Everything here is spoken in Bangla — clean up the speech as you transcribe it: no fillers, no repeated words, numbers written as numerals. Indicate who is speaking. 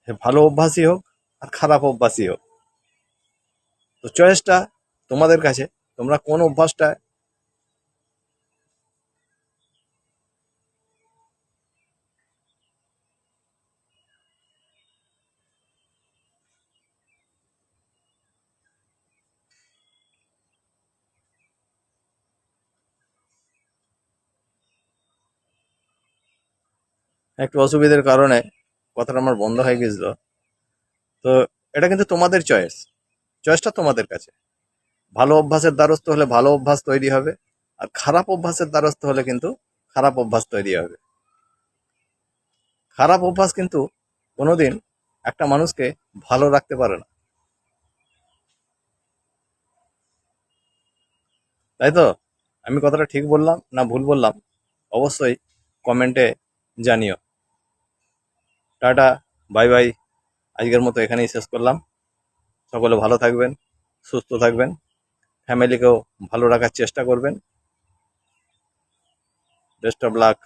Speaker 1: সে ভালো অভ্যাসই হোক আর খারাপ অভ্যাসই হোক। তো চয়েসটা তোমাদের কাছে, তোমরা কোন অভ্যাসটা একটু অসুবিধার কারণে কথাটা আমার বন্ধ হয়ে গেছিল। তো এটা কিন্তু তোমাদের চয়েস, চয়েসটা তোমাদের কাছে। ভালো অভ্যাসের দ্বারস্থ হলে ভালো অভ্যাস তৈরি হবে, আর খারাপ অভ্যাসের দ্বারস্থ হলে কিন্তু খারাপ অভ্যাস তৈরি হবে। খারাপ অভ্যাস কিন্তু কোনোদিন একটা মানুষকে ভালো রাখতে পারে না, তাই তো? আমি কথাটা ঠিক বললাম না ভুল বললাম অবশ্যই কমেন্টে জানিও। Tata, bye bye. আজকের মতো এখানেই শেষ করলাম। সকলে ভালো থাকবেন, সুস্থ থাকবেন, ফ্যামিলিকেও ভালো রাখার চেষ্টা করবেন। Best of luck.